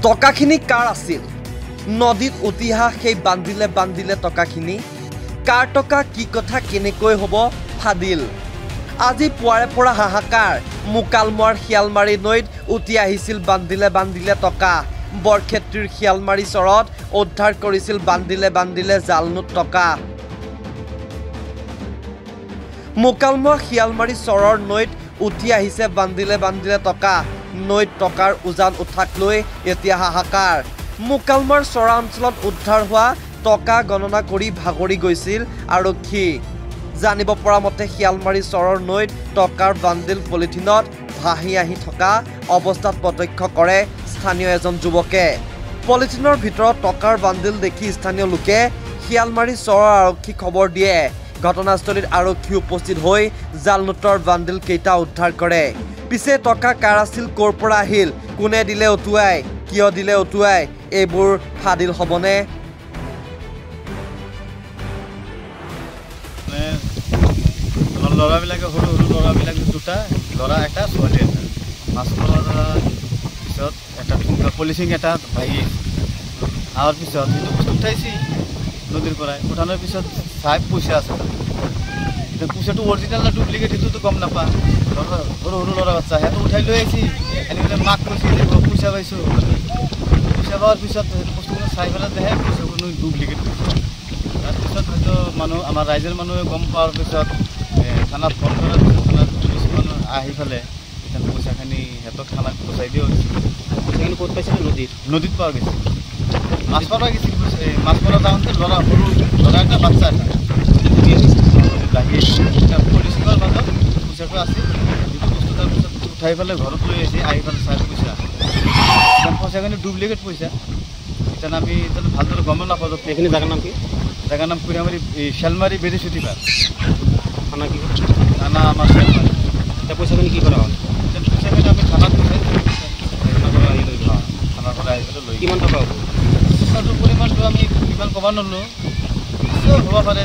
টকাখিনি কাৰ আছিল নদীত উটিহা সেই বান্ধিলে টকাখিনি কাৰ টকা কি কথা কেনেকৈ হ'ব ফাদিল আজি পুৱাৰে পৰা হাহাকাৰ মুকালমুৱাৰ শিয়ালমাৰী নৈত উটি আহিছিল বান্ধিলে টকা বৰক্ষেত্ৰীৰ শিয়ালমাৰী চৰত উদ্ধাৰ কৰিছিল বান্ধিলে জালনোট টকা মুকালমুৱা শিয়ালমাৰী চৰৰ নৈত উটি আহিছে বান্ধিলে টকা নৈত টকাৰ উজান উঠাক লৈ এতিয়া হাহাকাৰ মুকালমুৱাৰ চৰা অঞ্চলত উদ্ধাৰ হোৱা টকা গণনা কৰি ভাগৰি গৈছিল আৰক্ষী জানিব পৰা মতে শিয়ালমাৰী চৰৰ নৈত টকাৰ বান্দিল পলিথিনত ভাহি আহি থকা অৱস্থাত প্ৰত্যক্ষ কৰে স্থানীয় এজন যুৱকে পলিথিনৰ ভিতৰত টকাৰ বান্দিল দেখি স্থানীয় লোকে শিয়ালমাৰী চৰৰ আৰক্ষী খবৰ দিয়ে ঘটনাস্থলীত আৰক্ষী উপস্থিত হৈ জালনোটৰ বান্দিল কেইটা উদ্ধাৰ কৰে পিছে টকা কাৰ আছিল ক'ৰ পৰা আহিল কোনে দিলে অটুৱাই কিয় দিলে অটুৱাই এইবোৰ ফাদিল হ'বনে ল'ৰাবিলাকে সৰু ল'ৰাবিলাক দুটা ল'ৰা এটা ছোৱালী এটা মাছ মৰাৰ পিছত এটা পলিচিং এটা ভাগি অহাৰ পিছত সেইটো বস্তু উঠাইছি নদীৰ পৰাই উঠানোৰ পিছত চাই পইচা আছে পইচাটো অৰিজিনেল না ডুপ্লিকেট সেইটোতো গম নাপা সৰু ল'ৰা বাচ্চা সেইটো উঠাই লৈ আহিছি এনেকৈ মাক কৈছে যে পইচা পাইছোঁ পইচা পোৱাৰ পিছত সেইটো বস্তুখিনি চাই পেলাই দেহে পইচাবোৰ ডুপ্লিকেট তাৰপিছত হয়তো মানুহ আমাৰ ৰাইজৰ মানুহে গম পোৱাৰ পিছত থানাত ফোন কৰাৰ পিছত থানাত পুলিচ মানুহ আহি পেলাই এতিয়া পইচাখিনি সিহঁতক থানাত পচাই দিয়া হৈছে পইচাখিনি ক'ত পাইছিলে নদীত পোৱা গৈছে মাছ মৰা গৈছিল মাছ মৰা যাওঁতে ল'ৰা সৰু ল'ৰা এটা বাচ্চা এটা লাগি এতিয়া পলিচিঙৰ মাজত পইচাটো আছিল যিটো বস্তু তাৰপিছত উঠাই পেলাই ঘৰত লৈ আহিছে আহি পেলাই চাই পইচা পইচাখিনি ডুপ্লিকেট পইচা এতিয়া আমি এতিয়া ভালদৰে গম নাপাওঁ এইখিনি জেগাৰ নাম কি জেগাৰ নাম কুৰিয়ামাৰী শিয়ালমাৰী বেৰিচুটি পাৰ থানা কি থানা আমাৰ শিয়ালমাৰী এতিয়া পইচাখিনি কি কৰা হ'ল এতিয়া পইচাখিনি আমি থানাত পইচাইছোঁ থানাৰ পৰা আহি পেলাই লৈ কিমান টকা হ'ব পইচাটোৰ পৰিমাণটো আমি কিমান ক'ব নোৱাৰিলোঁ হ'ব পাৰে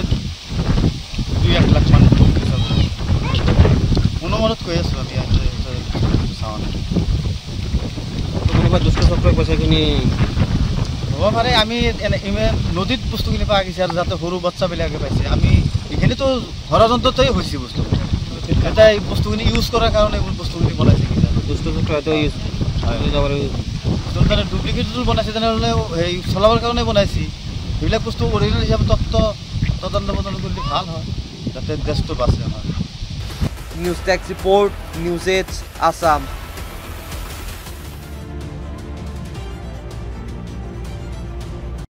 2-1 লাখ মান অনুমানত কৈ আছোঁ আমি চাওঁ নাই কোনোবা দুষ্ট চক্ৰই পইচাখিনি হ'ব পাৰে আমি নদীত বস্তুখিনি পোৱা গৈছে আৰু যাতে সৰু বাচ্চাবিলাকে পাইছে আমি এইখিনিতো ষড়যন্ত্ৰতেই হৈছে বস্তু এটা এই বস্তুখিনি ইউজ কৰাৰ কাৰণে এইবোৰ বস্তুখিনি বনাইছে দুষ্ট চক্ৰ হয়তো ইউজ যোনকাৰণে ডুপ্লিকেটটো বনাইছে তেনেহ'লে সেই চলাবৰ কাৰণে বনাইছে সেইবিলাক বস্তু অৰিজিনেল হিচাপে তদন্ত কৰিলে ভাল হয় যাতে দেশটো বাচে আমাৰ news desk report news 8 Assam